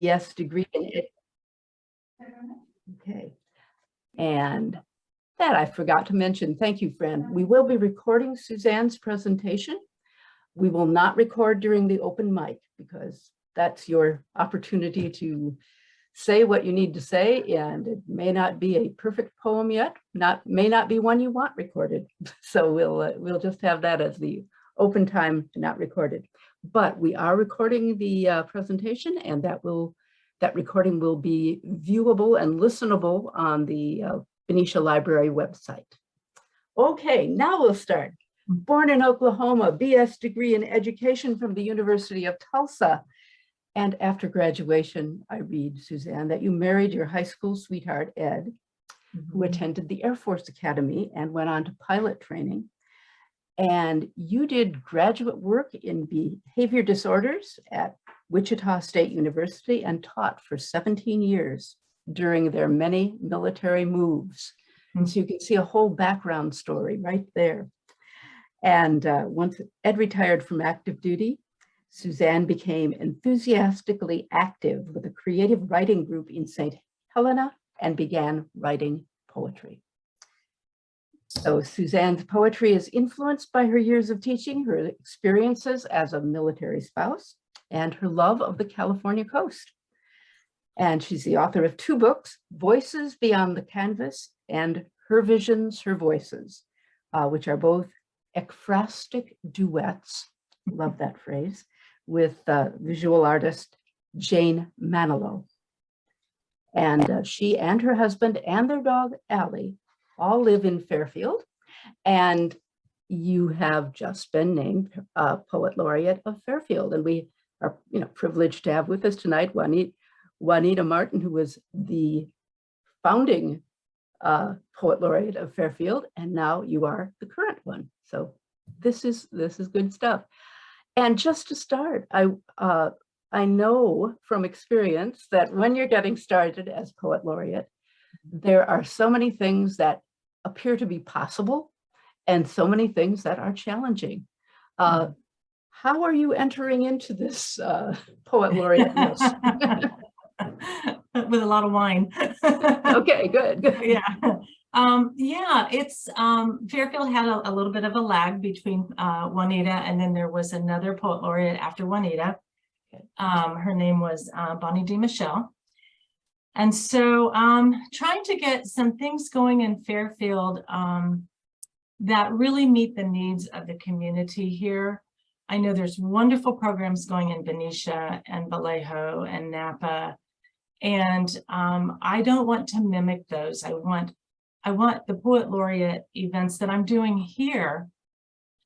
BS degree in okay. And that I forgot to mention. Thank you, Fran. We will be recording Suzanne's presentation. We will not record during the open mic because that's your opportunity to say what you need to say, and it may not be a perfect poem yet, may not be one you want recorded. So we'll just have that as the open time, not recorded. But we are recording the presentation, and that recording will be viewable and listenable on the Benicia Library website. Okay, now we'll start. Born in Oklahoma, BS degree in education from the University of Tulsa. And after graduation, I read, Suzanne, that you married your high school sweetheart, Ed, who attended the Air Force Academy and went on to pilot training. And you did graduate work in behavior disorders at Wichita State University and taught for 17 years during their many military moves. And so you can see a whole background story right there. And once Ed retired from active duty, Suzanne became enthusiastically active with a creative writing group in St. Helena and began writing poetry. So Suzanne's poetry is influenced by her years of teaching, her experiences as a military spouse, and her love of the California coast. And she's the author of 2 books, Voices Beyond the Canvas and Her Visions, Her Voices, which are both ekphrastic duets, love that phrase, with visual artist Jane Manilow. And she and her husband and their dog, Allie, all live in Fairfield. And you have just been named Poet Laureate of Fairfield. And we are privileged to have with us tonight Juanita Martin, who was the founding Poet Laureate of Fairfield, and now you are the current one. So this is good stuff. And just to start, I know from experience that when you're getting started as Poet Laureate, there are so many things that appear to be possible and so many things that are challenging. How are you entering into this Poet Laureate-ness? With a lot of wine. Okay, good. Yeah. Yeah, it's Fairfield had a little bit of a lag between Juanita, and then there was another Poet Laureate after Juanita. Her name was Bonnie D. Michelle. And so trying to get some things going in Fairfield that really meet the needs of the community here. I know there's wonderful programs going in Benicia and Vallejo and Napa. And I don't want to mimic those. I want the Poet Laureate events that I'm doing here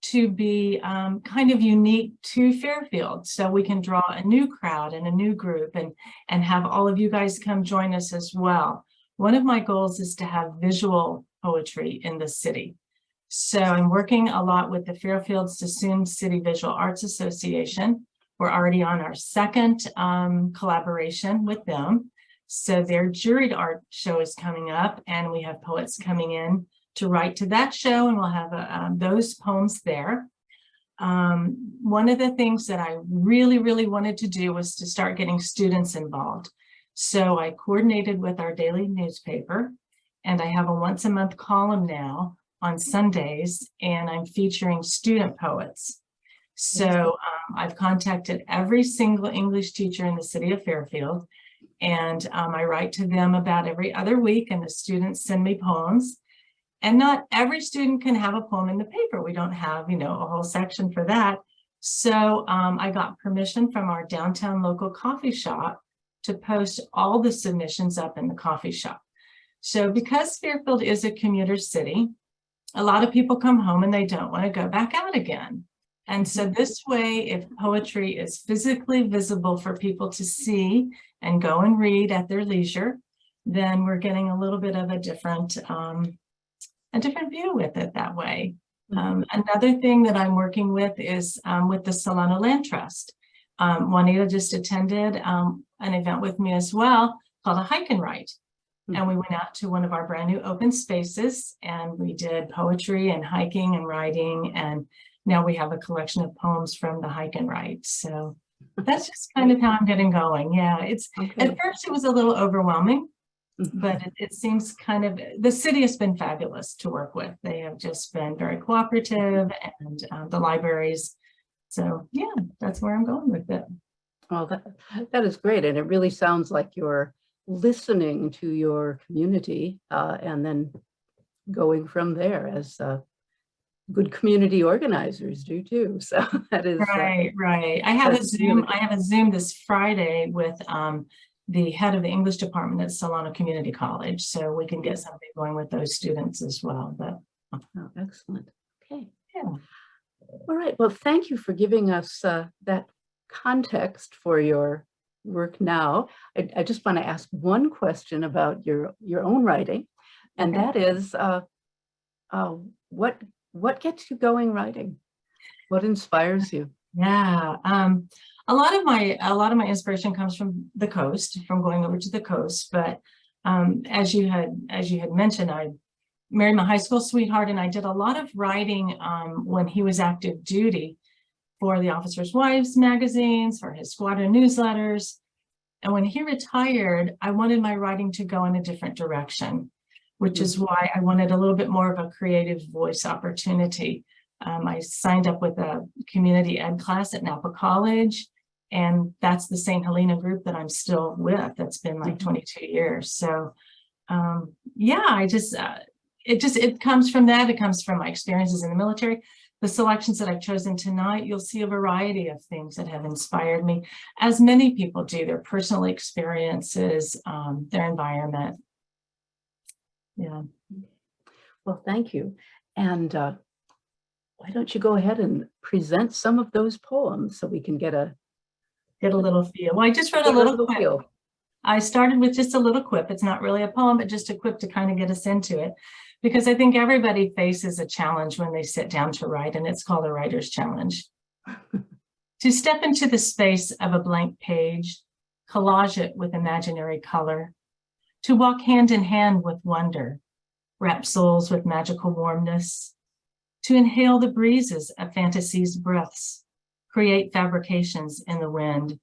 to be kind of unique to Fairfield, so we can draw a new crowd and a new group and have all of you guys come join us as well. One of my goals is to have visual poetry in the city. So I'm working a lot with the Fairfield Sassoon City Visual Arts Association. We're already on our 2nd collaboration with them. So their juried art show is coming up, and we have poets coming in to write to that show, and we'll have those poems there. One of the things that I really wanted to do was to start getting students involved. So I coordinated with our daily newspaper, and I have a once-a-month column now on Sundays, and I'm featuring student poets. So I've contacted every single English teacher in the city of Fairfield, and I write to them about every other week, and the students send me poems. And not every student can have a poem in the paper. We don't have, a whole section for that. So I got permission from our downtown local coffee shop to post all the submissions up in the coffee shop. So because Fairfield is a commuter city, a lot of people come home and they don't want to go back out again. And so this way, if poetry is physically visible for people to see and go and read at their leisure, then we're getting a little bit of a different view with it that way. Another thing that I'm working with is with the Solano Land Trust. Juanita just attended an event with me as well called a Hike and Write. And we went out to one of our brand new open spaces, and we did poetry and hiking and writing. And now we have a collection of poems from the Hike and Write. So that's just kind of how I'm getting going. Yeah, it's Okay. at first it was a little overwhelming, Mhm. but it seems kind of, the city has been fabulous to work with. They have just been very cooperative, and the libraries. So yeah, that's where I'm going with it. Well, that is great. And it really sounds like you're listening to your community and then going from there as good community organizers do too. So that is Right. I have a that's Zoom. really I have a Zoom this Friday with the head of the English department at Solano Community College, so we can get something going with those students as well. But oh, excellent. Okay. yeah, All right. Well, thank you for giving us that context for your work now. I just want to ask one question about your own writing, and okay. that is, uh, what gets you going writing? What inspires you? Yeah. A lot of my inspiration comes from the coast, from going over to the coast. But as you had mentioned, I married my high school sweetheart, and I did a lot of writing when he was active duty for the Officers' Wives magazines, for his squadron newsletters. And when he retired, I wanted my writing to go in a different direction, which is why I wanted a little bit more of a creative voice opportunity. I signed up with a community ed class at Napa College, and that's the St. Helena group that I'm still with. That's been like 22 years. So yeah, it comes from that. It comes from my experiences in the military. The selections that I've chosen tonight, you'll see a variety of things that have inspired me, as many people do, their personal experiences, their environment. Yeah. Well, thank you. And why don't you go ahead and present some of those poems so we can get a little feel. Well, I just wrote a little quip. feel. I started with just a little quip. It's not really a poem, but just a quip to kind of get us into it, because I think everybody faces a challenge when they sit down to write, and it's called a writer's challenge. To step into the space of a blank page, collage it with imaginary color, to walk hand in hand with wonder, wrap souls with magical warmness, to inhale the breezes of fantasy's breaths, create fabrications in the wind,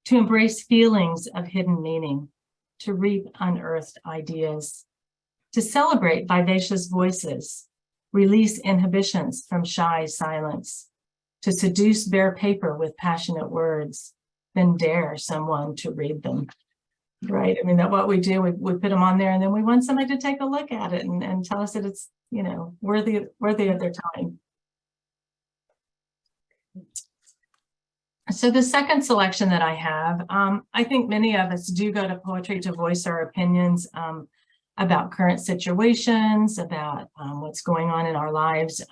to embrace feelings of hidden meaning, to reap unearthed ideas, to celebrate vivacious voices, release inhibitions from shy silence, to seduce bare paper with passionate words, then dare someone to read them. Right? I mean, that's what we do. We put them on there, and then we want somebody to take a look at it and tell us that it's, you know, worthy of their time. So the second selection that I have, I think many of us do go to poetry to voice our opinions about current situations, about what's going on in our lives,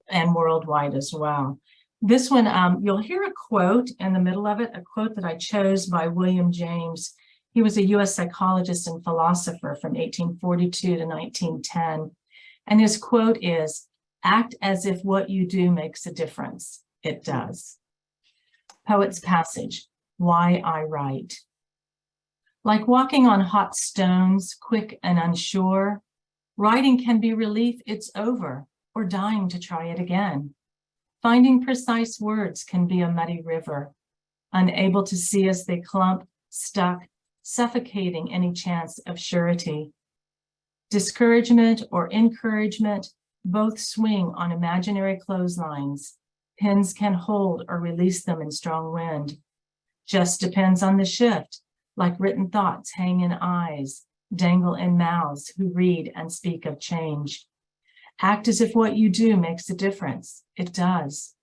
and worldwide as well. This one, you'll hear a quote in the middle of it, a quote that I chose by William James. He was a US psychologist and philosopher from 1842 to 1910. And his quote is, "Act as if what you do makes a difference. It does." Poet's passage, why I write. Like walking on hot stones, quick and unsure, writing can be relief it's over, or dying to try it again. Finding precise words can be a muddy river, unable to see as they clump, stuck, suffocating any chance of surety. Discouragement or encouragement both swing on imaginary clotheslines. Pins can hold or release them in strong wind. Just depends on the shift, like written thoughts hang in eyes, dangle in mouths who read and speak of change. Act as if what you do makes a difference. It does.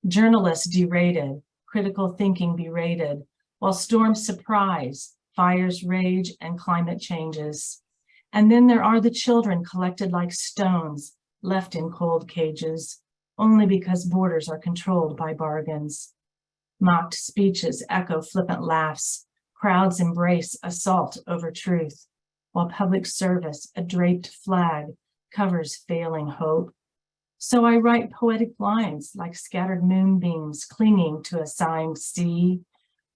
Journalists derated, critical thinking berated, while storms surprise, fires rage, and climate changes. And then there are the children collected like stones, left in cold cages, only because borders are controlled by bargains. Mocked speeches echo flippant laughs, crowds embrace assault over truth, while public service, a draped flag, covers failing hope. So I write poetic lines like scattered moonbeams clinging to a sighing sea,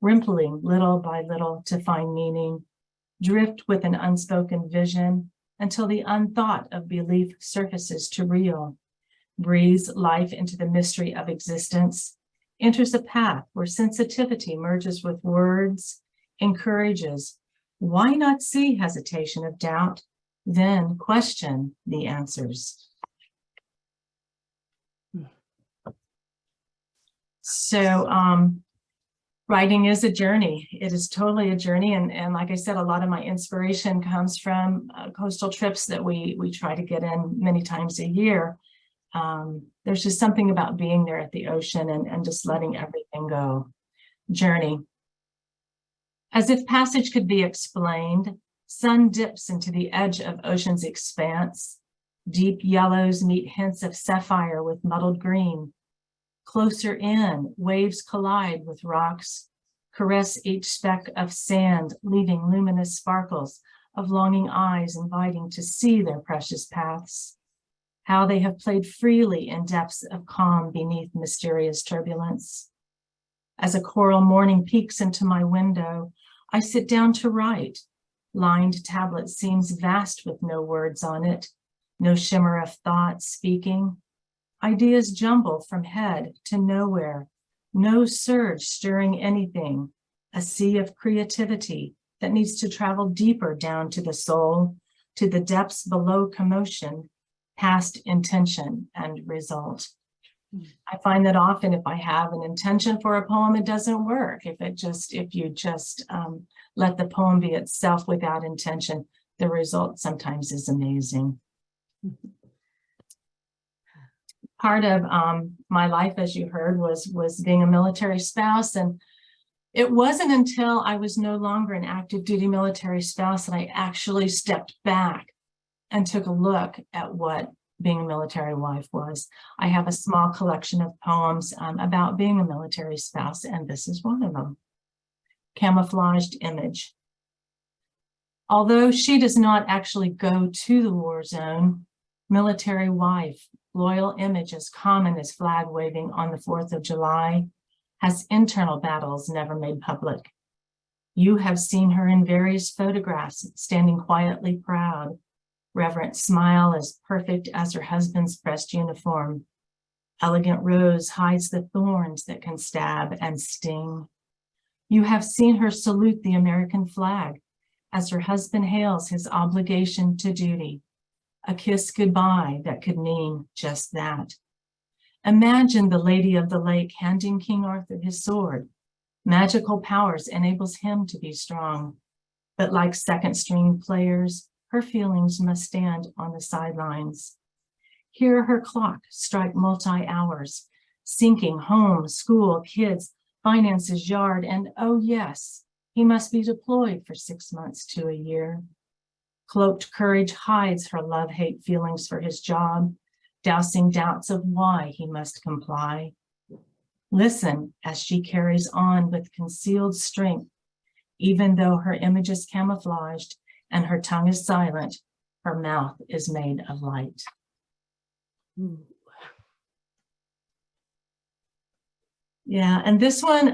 rimpling little by little to find meaning, drift with an unspoken vision until the unthought of belief surfaces to real, breathes life into the mystery of existence, enters a path where sensitivity merges with words, encourages. Why not see hesitation of doubt, then question the answers? So writing is a journey. It is totally a journey. And like I said, a lot of my inspiration comes from coastal trips that we try to get in many times a year. There's just something about being there at the ocean and just letting everything go. Journey. As if passage could be explained, sun dips into the edge of ocean's expanse. Deep yellows meet hints of sapphire with muddled green. Closer in, waves collide with rocks, caress each speck of sand, leaving luminous sparkles of longing eyes inviting to see their precious paths. How they have played freely in depths of calm beneath mysterious turbulence. As a coral morning peeks into my window, I sit down to write. Lined tablet seems vast with no words on it, no shimmer of thought speaking. Ideas jumble from head to nowhere, no surge stirring anything, a sea of creativity that needs to travel deeper down to the soul, to the depths below commotion, past intention and result. I find that often if I have an intention for a poem, it doesn't work. If you just let the poem be itself without intention, the result sometimes is amazing. Part of my life, as you heard, was being a military spouse. And it wasn't until I was no longer an active duty military spouse that I actually stepped back and took a look at what being a military wife was. I have a small collection of poems about being a military spouse, and this is one of them. Camouflaged image. Although she does not actually go to the war zone, military wife, loyal image as common as flag waving on the 4th of July, has internal battles never made public. You have seen her in various photographs, standing quietly proud, reverent smile as perfect as her husband's pressed uniform. Elegant rose hides the thorns that can stab and sting. You have seen her salute the American flag as her husband hails his obligation to duty. A kiss goodbye that could mean just that. Imagine the Lady of the Lake handing King Arthur his sword. Magical powers enables him to be strong. But like second string players, her feelings must stand on the sidelines. Hear her clock strike multi-hours, syncing home, school, kids, finances, yard, and oh yes, he must be deployed for 6 months to a year. Cloaked courage hides her love-hate feelings for his job, dousing doubts of why he must comply. Listen as she carries on with concealed strength, even though her image is camouflaged and her tongue is silent, her mouth is made of light. Yeah, and this one,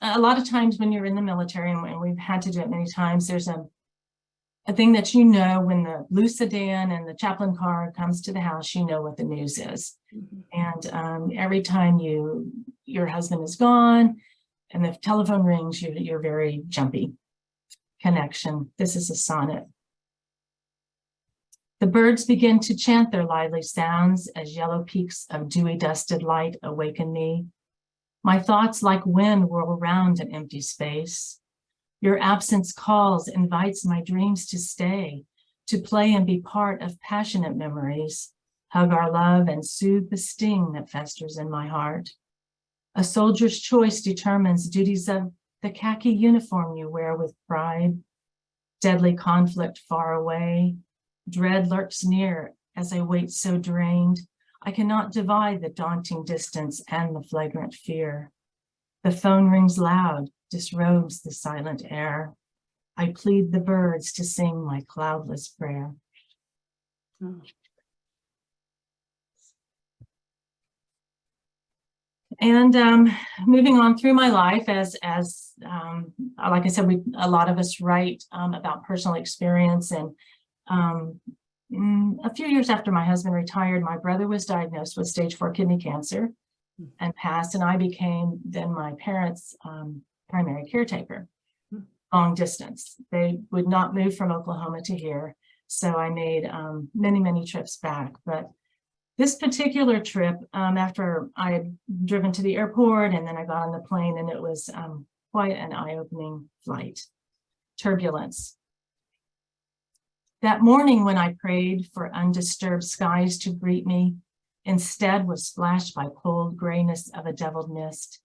a lot of times when you're in the military, and we've had to do it many times, there's a thing that you know when the blue sedan and the chaplain car comes to the house, you know what the news is. And every time your husband is gone and the telephone rings, you're very jumpy. Connection. This is a sonnet. The birds begin to chant their lively sounds as yellow peaks of dewy dusted light awaken me. My thoughts like wind whirl around an empty space. Your absence calls, invites my dreams to stay, to play and be part of passionate memories, hug our love and soothe the sting that festers in my heart. A soldier's choice determines duties of the khaki uniform you wear with pride. Deadly conflict far away. Dread lurks near as I wait so drained. I cannot divide the daunting distance and the flagrant fear. The phone rings loud, disrobes the silent air. I plead the birds to sing my cloudless prayer. And moving on through my life, as like I said, a lot of us write about personal experience. And a few years after my husband retired, my brother was diagnosed with stage 4 kidney cancer. and passed, and I became then my parents' primary caretaker, long distance. They would not move from Oklahoma to here, so I made many, many trips back. But this particular trip, after I had driven to the airport and then I got on the plane, and it was quite an eye-opening flight. Turbulence. That morning when I prayed for undisturbed skies to greet me, instead was splashed by cold grayness of a deviled mist.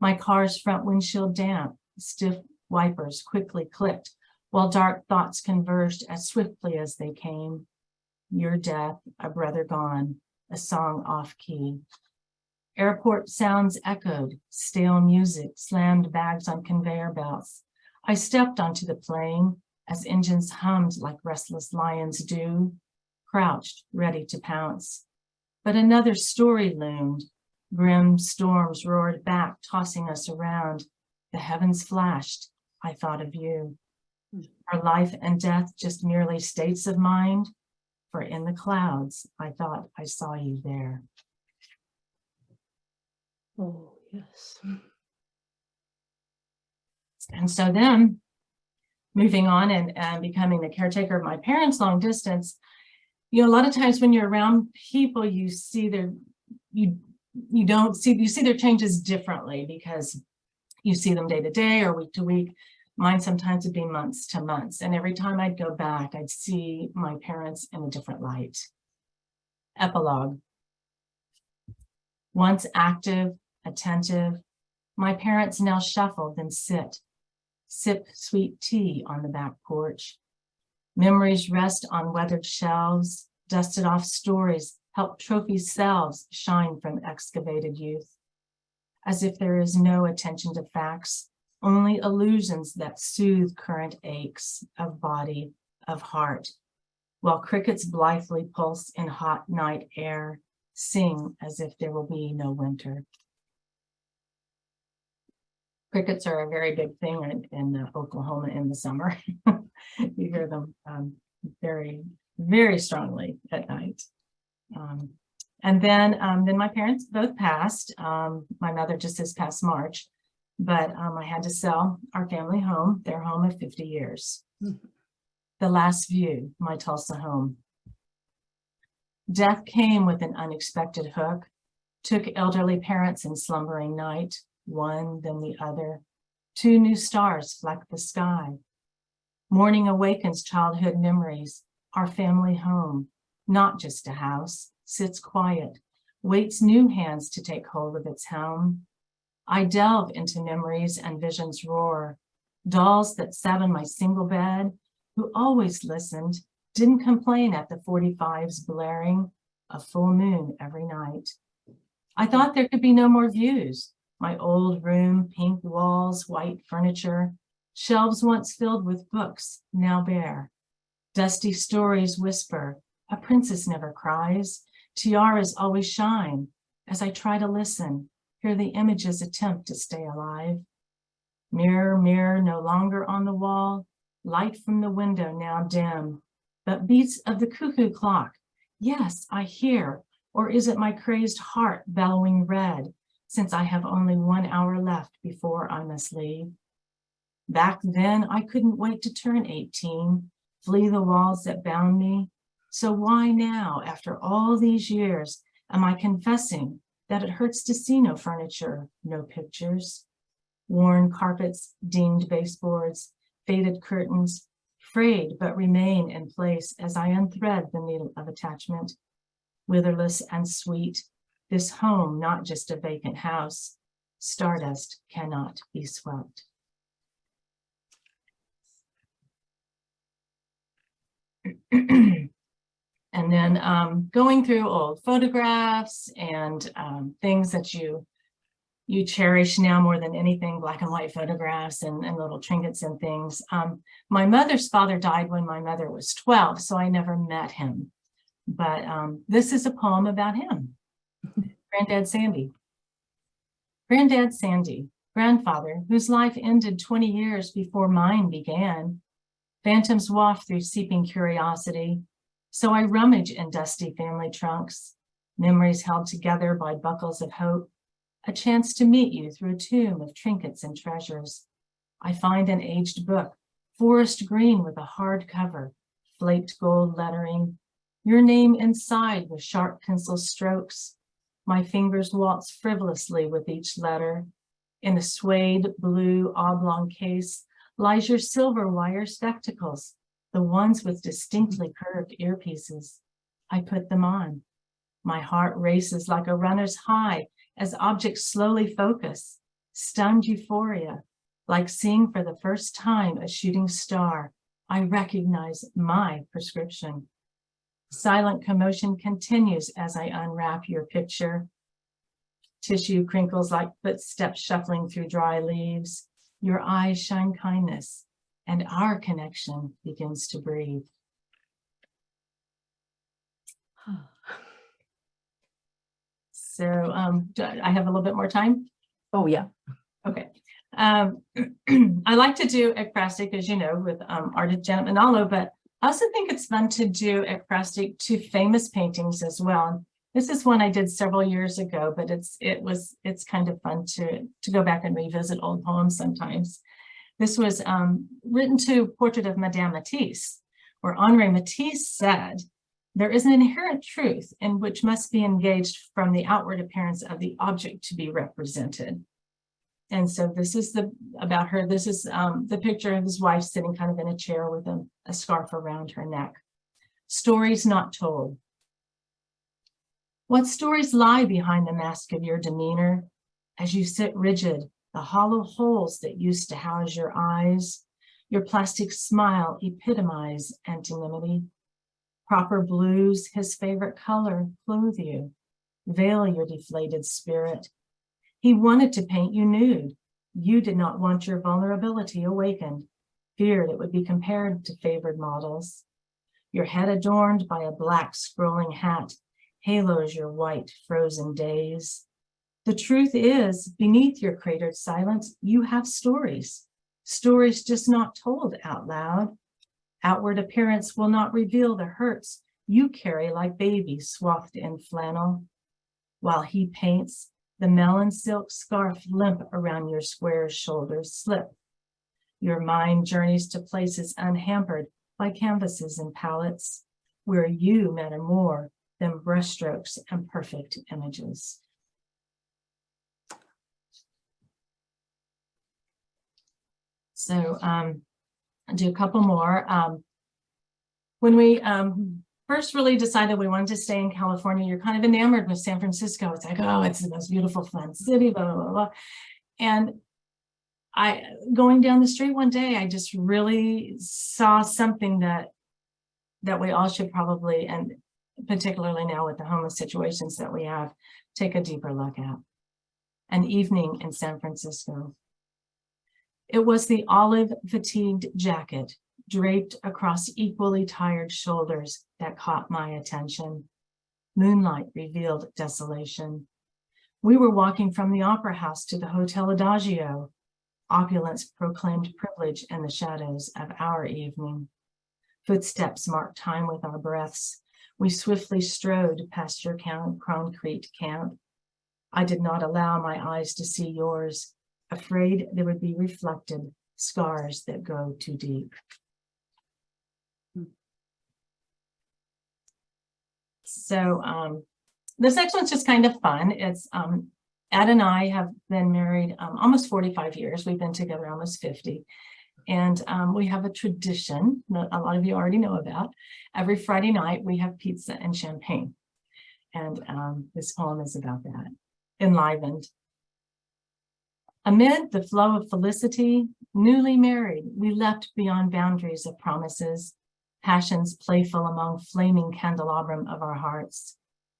My car's front windshield damp, stiff wipers quickly clicked, while dark thoughts converged as swiftly as they came. Your death, a brother gone, a song off key. Airport sounds echoed, stale music, slammed bags on conveyor belts. I stepped onto the plane as engines hummed like restless lions do, crouched, ready to pounce. But another story loomed. Grim storms roared back, tossing us around. The heavens flashed. I thought of you. Are life and death just merely states of mind? For in the clouds, I thought I saw you there. Oh, yes. And so then, moving on and becoming the caretaker of my parents long distance, you know, a lot of times when you're around people, you see you see their changes differently because you see them day to day or week to week. Mine sometimes would be months to months. And every time I'd go back, I'd see my parents in a different light. Epilogue. Once active, attentive, my parents now shuffle, then sit. Sip sweet tea on the back porch. Memories rest on weathered shelves, dusted off stories, help trophy selves shine from excavated youth. As if there is no attention to facts, only illusions that soothe current aches of body, of heart, while crickets blithely pulse in hot night air, sing as if there will be no winter. Crickets are a very big thing in Oklahoma in the summer. You hear them very, very strongly at night. And then my parents both passed. My mother just this past March, but I had to sell our family home, their home of 50 years. The last view, my Tulsa home. Death came with an unexpected hook, took elderly parents in slumbering night, one, then the other. 2 new stars fleck the sky. Morning awakens childhood memories. Our family home, not just a house, sits quiet, waits new hands to take hold of its helm. I delve into memories and visions roar. Dolls that sat on my single bed, who always listened, didn't complain at the 45s blaring, a full moon every night. I thought there could be no more views. My old room, pink walls, white furniture, shelves once filled with books, now bare. Dusty stories whisper, a princess never cries, tiaras always shine. As I try to listen, hear the images attempt to stay alive. Mirror, mirror, no longer on the wall, light from the window now dim, but beats of the cuckoo clock. Yes, I hear, or is it my crazed heart bellowing red, since I have only 1 hour left before I must leave? Back then, I couldn't wait to turn 18, flee the walls that bound me. So why now, after all these years, am I confessing that it hurts to see no furniture, no pictures? Worn carpets, dinged baseboards, faded curtains, frayed but remain in place as I unthread the needle of attachment. Witherless and sweet, this home not just a vacant house, stardust cannot be swept. And then going through old photographs and things that you cherish now more than anything, black and white photographs and little trinkets and things. My mother's father died when my mother was 12, so I never met him. But this is a poem about him. Granddad Sandy. Granddad Sandy, grandfather, whose life ended 20 years before mine began. Phantoms waft through seeping curiosity, so I rummage in dusty family trunks, memories held together by buckles of hope, A chance to meet you through a tomb of trinkets and treasures. I find an aged book, forest green with a hard cover, flaked gold lettering, your name inside with sharp pencil strokes. My fingers waltz frivolously with each letter. In a suede blue oblong case lies your silver wire spectacles, the ones with distinctly curved earpieces. I put them on. My heart races like a runner's high as objects slowly focus, stunned euphoria, like seeing for the first time a shooting star. I recognize my prescription. Silent commotion continues as I unwrap your picture. Tissue crinkles like footsteps shuffling through dry leaves. Your eyes shine kindness, and our connection begins to breathe. So I have a little bit more time. Oh, yeah. Okay. I like to do ekphrastic, as you know, with Ardit Janet Manalo, but I also think it's fun to do ekphrastic to famous paintings as well. This is one I did several years ago, but it's kind of fun to go back and revisit old poems sometimes. This was written to Portrait of Madame Matisse, where Henri Matisse said, "There is an inherent truth in which must be engaged from the outward appearance of the object to be represented." And so this is about her. This is the picture of his wife sitting kind of in a chair with a scarf around her neck. Stories not told. What stories lie behind the mask of your demeanor? As you sit rigid, the hollow holes that used to house your eyes, your plastic smile epitomize anonymity. Proper blues, his favorite color, clothe you, veil your deflated spirit. He wanted to paint you nude. You did not want your vulnerability awakened, feared it would be compared to favored models. Your head adorned by a black scrolling hat halos your white frozen days. The truth is, beneath your cratered silence, you have stories, stories just not told out loud. Outward appearance will not reveal the hurts you carry like babies swathed in flannel. While he paints, the melon silk scarf limp around your square shoulders slip. Your mind journeys to places unhampered by canvases and palettes, where you matter more than brushstrokes and perfect images. So I'll do a couple more. When we first really decided we wanted to stay in California, you're kind of enamored with San Francisco. It's like, oh, it's the most beautiful, fun city, blah, blah, blah, blah. And going down the street one day, I just really saw something that we all should probably, and particularly now with the homeless situations that we have, take a deeper look at. An evening in San Francisco. It was the olive fatigued jacket draped across equally tired shoulders that caught my attention. Moonlight revealed desolation. We were walking from the Opera House to the Hotel Adagio. Opulence proclaimed privilege in the shadows of our evening. Footsteps marked time with our breaths. We swiftly strode past your concrete camp. I did not allow my eyes to see yours, afraid there would be reflected scars that go too deep. So this next one's just kind of fun. It's Ed and I have been married almost 45 years. We've been together almost 50. And we have a tradition that a lot of you already know about. Every Friday night, we have pizza and champagne. And this poem is about that. Enlivened. Amid the flow of felicity, newly married, we leapt beyond boundaries of promises, passions playful among flaming candelabrum of our hearts.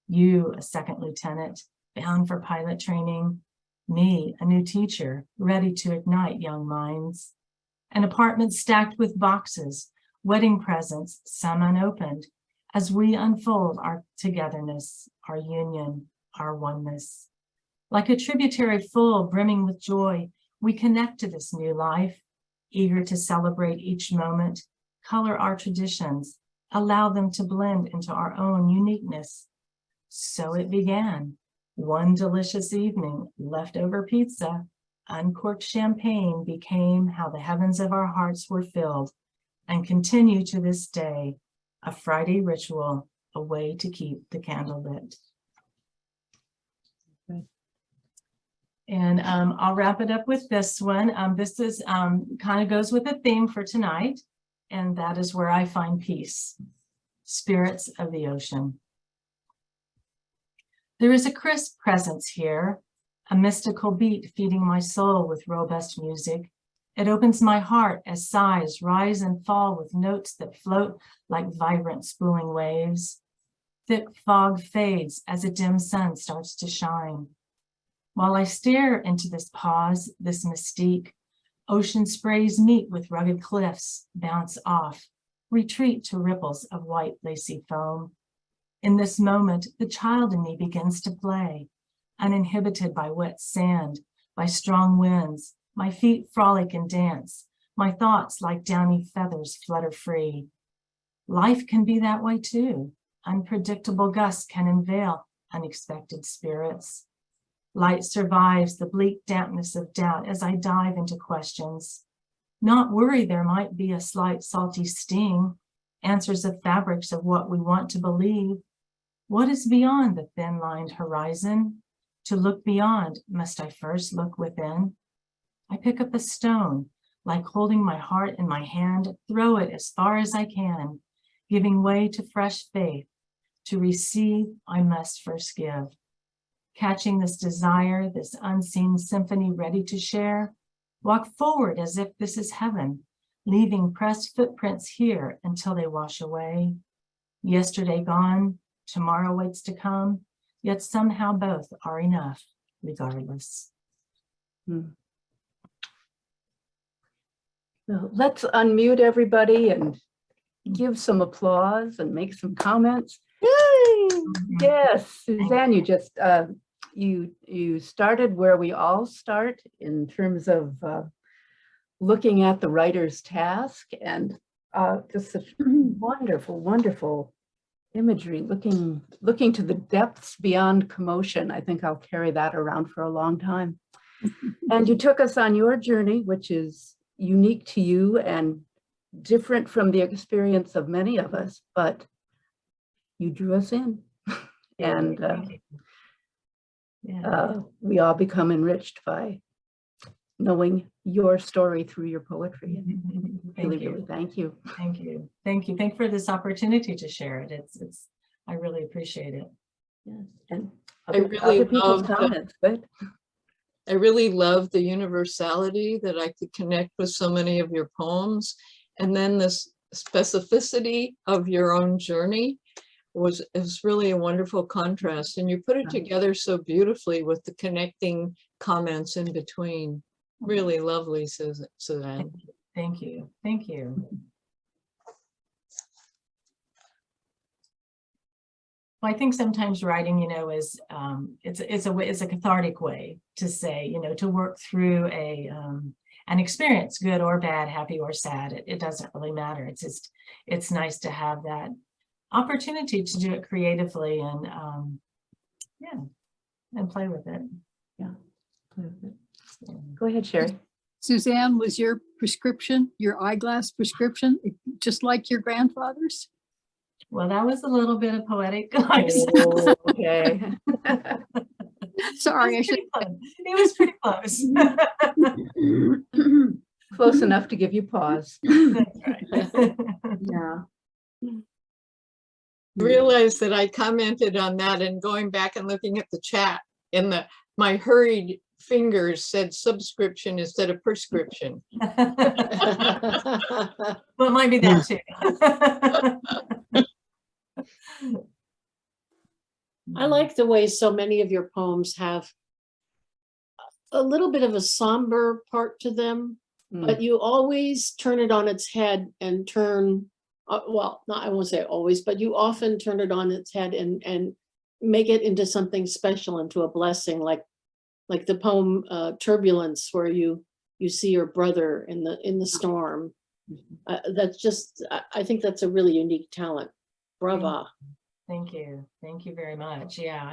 You, a second lieutenant, bound for pilot training. Me, a new teacher, ready to ignite young minds. An apartment stacked with boxes, wedding presents, some unopened, as we unfold our togetherness, our union, our oneness. Like a tributary full, brimming with joy, we connect to this new life, eager to celebrate each moment, color our traditions, allow them to blend into our own uniqueness. So it began, One delicious evening, leftover pizza, uncorked champagne became how the heavens of our hearts were filled, and continue to this day, a Friday ritual, a way to keep the candle lit. And I'll wrap it up with this one. This is kind of goes with the theme for tonight, and that is where I find peace. Spirits of the ocean. There is a crisp presence here, a mystical beat feeding my soul with robust music. It opens my heart as sighs rise and fall with notes that float like vibrant spooling waves. Thick fog fades as a dim sun starts to shine. While I stare into this pause, this mystique, ocean sprays meet with rugged cliffs, bounce off, retreat to ripples of white lacy foam. In this moment, the child in me begins to play, uninhibited by wet sand, by strong winds. My feet frolic and dance. My thoughts, like downy feathers, flutter free. Life can be that way too. Unpredictable gusts can unveil unexpected spirits. Light survives the bleak dampness of doubt as I dive into questions. Not worry there might be a slight salty sting, answers of fabrics of what we want to believe. What is beyond the thin-lined horizon? To look beyond, must I first look within? I pick up a stone, like holding my heart in my hand, throw it as far as I can, giving way to fresh faith. To receive, I must first give. Catching this desire, this unseen symphony ready to share, walk forward as if this is heaven, leaving pressed footprints here until they wash away. Yesterday gone, tomorrow waits to come, yet somehow both are enough, regardless. Well, let's unmute everybody and give some applause and make some comments. Yay! Yes, Suzanne, you just you started where we all start in terms of looking at the writer's task, and just such wonderful, wonderful imagery, looking to the depths beyond commotion. I think I'll carry that around for a long time. And you took us on your journey, which is unique to you and different from the experience of many of us, but you drew us in. And we all become enriched by knowing your story through your poetry. Really, thank you. Thank you. Thank you. Thank you for this opportunity to share it. It's I really appreciate it. Yes. And I really love comments, but I really love the universality that I could connect with so many of your poems. And then this specificity of your own journey is really a wonderful contrast. And you put it together so beautifully with the connecting comments in between. Really lovely, Suzanne. Thank you. Thank you. Well, I think sometimes writing, is it's a cathartic way to say, to work through an experience, good or bad, happy or sad. It doesn't really matter. It's nice to have that opportunity to do it creatively and and play with it. Yeah, play with it. Go ahead, Sherry. Suzanne, was your prescription, your eyeglass prescription, just like your grandfather's? Well, that was a little bit of poetic license. Oh, okay. Sorry, It was pretty close. Close enough to give you pause. That's right. Yeah. Realized that I commented on that, and going back and looking at the chat my hurried fingers said subscription instead of prescription. Well, it might be that too. I like the way so many of your poems have a little bit of a somber part to them, but you always turn it on its head and turn, well, not, I won't say always, but you often turn it on its head and make it into something special, into a blessing, like the poem Turbulence, where you see your brother in the storm. That's just, I think that's a really unique talent. Brava. Thank you. Thank you very much. Yeah,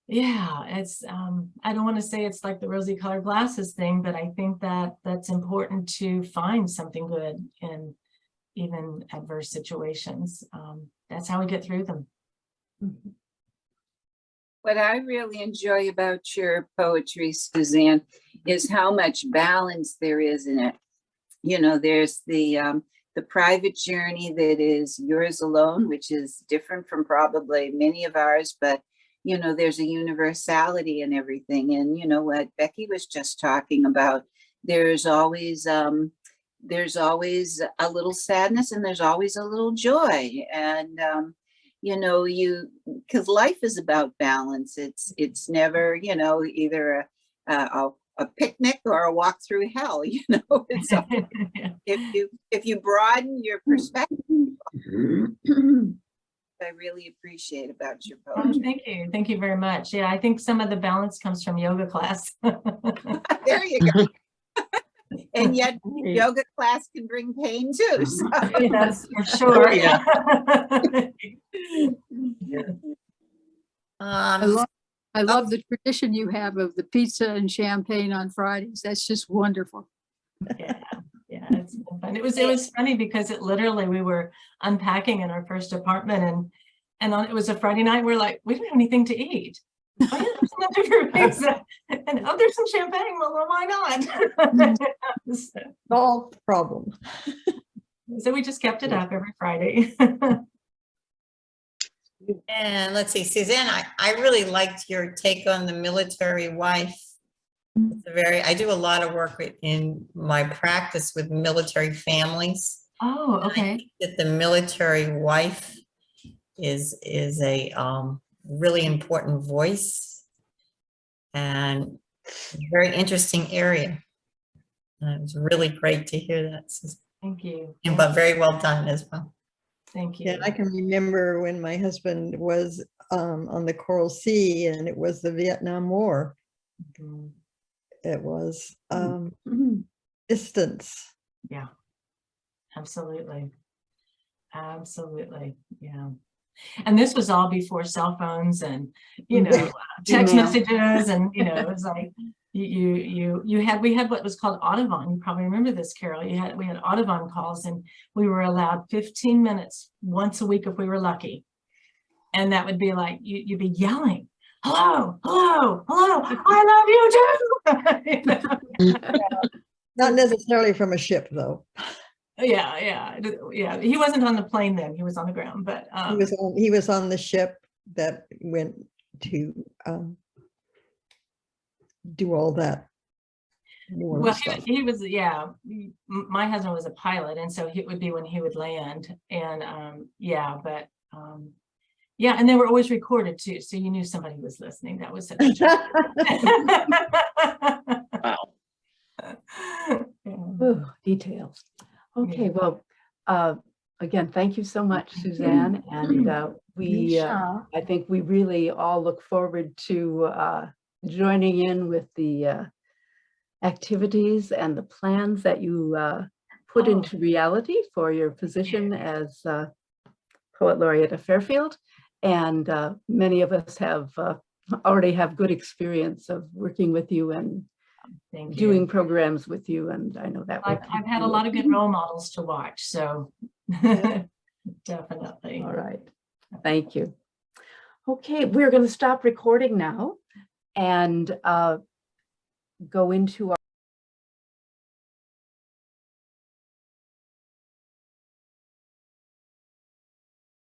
yeah, it's, I don't want to say it's like the rosy colored glasses thing, but I think that that's important to find something good in even adverse situations. That's how we get through them. What I really enjoy about your poetry, Suzanne, is how much balance there is in it. You know, there's the private journey that is yours alone, which is different from probably many of ours, but you know, there's a universality in everything. And you know what Becky was just talking about, there's always a little sadness and there's always a little joy. And you know, because life is about balance. It's never, you know, either a picnic or a walk through hell. You know, it's if you broaden your perspective, I really appreciate about your poetry. Thank you very much. Yeah, I think some of the balance comes from yoga class. There you go. And yet yoga class can bring pain too. So. Yes, for sure. Yeah. I love the tradition you have of the pizza and champagne on Fridays. That's just wonderful. Yeah, it's been fun. It was funny because it literally, we were unpacking in our first apartment and it was a Friday night. We're like, we don't have anything to eat. Oh yeah, there's nothing for pizza. And oh, there's some champagne. Well, why not? Solve the problem. So we just kept it up every Friday. And let's see, Suzanne, I really liked your take on the military wife. It's I do a lot of work in my practice with military families. Oh, I okay. think that the military wife is a really important voice and a very interesting area. And it was really great to hear that, Suzanne. Thank you. But very well done as well. Thank you. Yeah, I can remember when my husband was on the Coral Sea and it was the Vietnam War. Mhm. It was Mhm. distance. Yeah, absolutely. Absolutely. Yeah. And this was all before cell phones and, you know, text Email. messages and, you know, it was like we had what was called Audubon. You probably remember this, Carol. We had Audubon calls and we were allowed 15 minutes once a week if we were lucky. And that would be like, you'd be yelling, hello, hello, hello, I love you too. Not necessarily from a ship, though. Yeah. He wasn't on the plane then. He was on the ground, but He was on the ship that went to do all that war well, stuff. he was, yeah. My husband was a pilot, and so it would be when he would land, and yeah, and they were always recorded too, so you knew somebody was listening. That was such a joy. Wow. Yeah. Ooh, details. Okay, well, again, thank you so much, Suzanne. And I think we really all look forward to joining in with the activities and the plans that you put into reality for your position as Poet Laureate of Fairfield. And many of us already have good experience of working with you and Thank you. doing programs with you, and I know that I've had a lot of good role models to watch, so definitely. All right, thank you. Okay, we're going to stop recording now and go into our